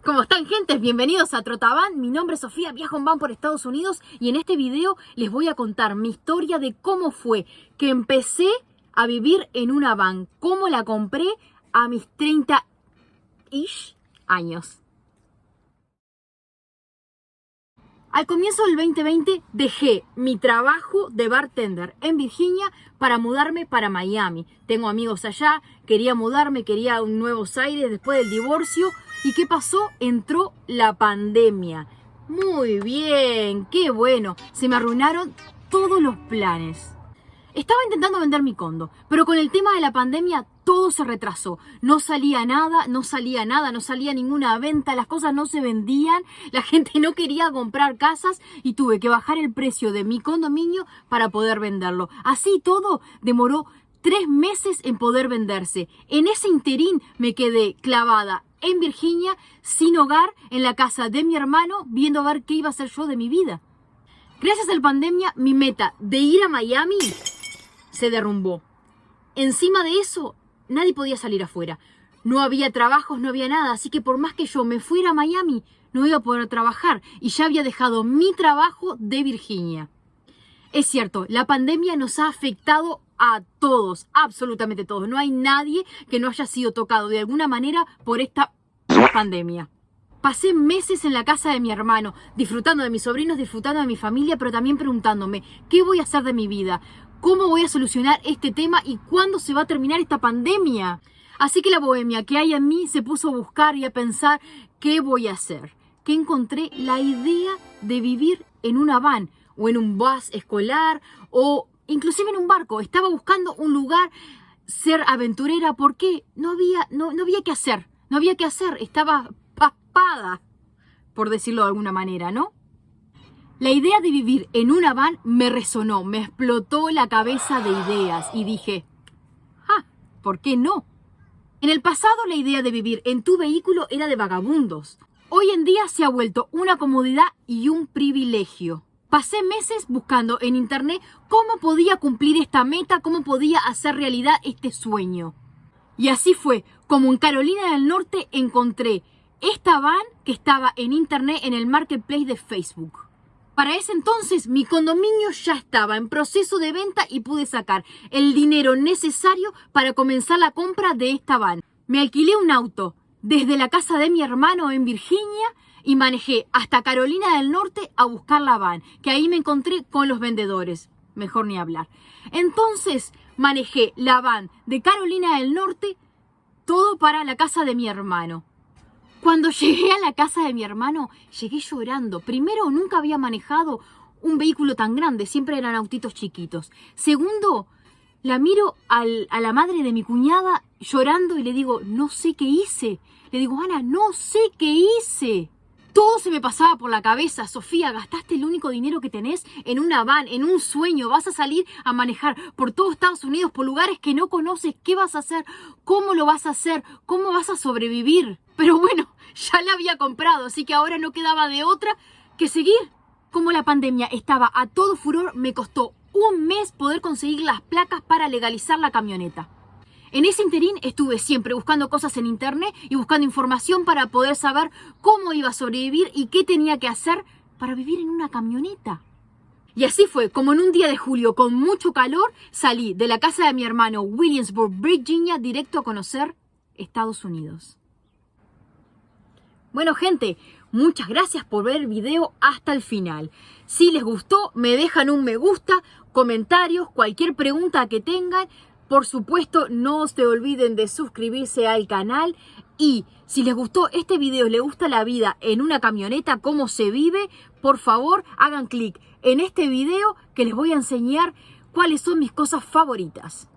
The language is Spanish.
¿Cómo están, gente? Bienvenidos a Trotavan. Mi nombre es Sofía, viajo en van por Estados Unidos y en este video les voy a contar mi historia de cómo fue que empecé a vivir en una van, cómo la compré a mis 30-ish años. Al comienzo del 2020 dejé mi trabajo de bartender en Virginia para mudarme para Miami. Tengo amigos allá, quería mudarme, quería un Nuevos Aires después del divorcio. ¿Y qué pasó? Entró la pandemia. Muy bien, qué bueno. Se me arruinaron todos los planes. Estaba intentando vender mi condo, pero con el tema de la pandemia todo se retrasó. No salía nada, no salía ninguna venta, las cosas no se vendían, la gente no quería comprar casas y tuve que bajar el precio de mi condominio para poder venderlo. Así todo demoró 3 meses en poder venderse. En ese interín me quedé clavada en Virginia, sin hogar, en la casa de mi hermano, viendo a ver qué iba a hacer yo de mi vida. Gracias a la pandemia, mi meta de ir a Miami se derrumbó. Encima de eso, nadie podía salir afuera. No había trabajos, no había nada. Así que por más que yo me fuera a Miami, no iba a poder trabajar. Y ya había dejado mi trabajo de Virginia. Es cierto, la pandemia nos ha afectado a todos, absolutamente todos. No hay nadie que no haya sido tocado de alguna manera por esta pandemia. Pasé meses en la casa de mi hermano, disfrutando de mis sobrinos, disfrutando de mi familia, pero también preguntándome, ¿qué voy a hacer de mi vida? ¿Cómo voy a solucionar este tema y cuándo se va a terminar esta pandemia? Así que la bohemia que hay en mí se puso a buscar y a pensar, ¿qué voy a hacer? Que encontré la idea de vivir en una van o en un bus escolar o inclusive en un barco. Estaba buscando un lugar, ser aventurera, porque no había qué hacer. No había qué hacer, estaba paspada, por decirlo de alguna manera, ¿no? La idea de vivir en una van me resonó, me explotó la cabeza de ideas y dije, ¿por qué no? En el pasado la idea de vivir en tu vehículo era de vagabundos. Hoy en día se ha vuelto una comodidad y un privilegio. Pasé meses buscando en internet cómo podía cumplir esta meta, cómo podía hacer realidad este sueño. Y así fue como en Carolina del Norte encontré esta van que estaba en internet en el marketplace de Facebook. Para ese entonces mi condominio ya estaba en proceso de venta y pude sacar el dinero necesario para comenzar la compra de esta van. Me alquilé un auto desde la casa de mi hermano en Virginia y manejé hasta Carolina del Norte a buscar la van, que ahí me encontré con los vendedores. Mejor ni hablar. Entonces manejé la van de Carolina del Norte, todo para la casa de mi hermano. Cuando llegué a la casa de mi hermano, llegué llorando. Primero, nunca había manejado un vehículo tan grande, siempre eran autitos chiquitos. Segundo, la miro a la madre de mi cuñada llorando y le digo, no sé qué hice. Le digo, Ana, no sé qué hice. Todo se me pasaba por la cabeza. Sofía, gastaste el único dinero que tenés en una van, en un sueño. Vas a salir a manejar por todo Estados Unidos, por lugares que no conoces. ¿Qué vas a hacer? ¿Cómo lo vas a hacer? ¿Cómo vas a sobrevivir? Pero bueno, ya la había comprado, así que ahora no quedaba de otra que seguir. Como la pandemia estaba a todo furor, me costó un mes poder conseguir las placas para legalizar la camioneta. En ese interín estuve siempre buscando cosas en internet y buscando información para poder saber cómo iba a sobrevivir y qué tenía que hacer para vivir en una camioneta. Y así fue, como en un día de julio con mucho calor, salí de la casa de mi hermano Williamsburg, Virginia, directo a conocer Estados Unidos. Bueno, gente, muchas gracias por ver el video hasta el final. Si les gustó, me dejan un me gusta, comentarios, cualquier pregunta que tengan. Por supuesto, no se olviden de suscribirse al canal. Y si les gustó este video, les gusta la vida en una camioneta, cómo se vive, por favor, hagan clic en este video que les voy a enseñar cuáles son mis cosas favoritas.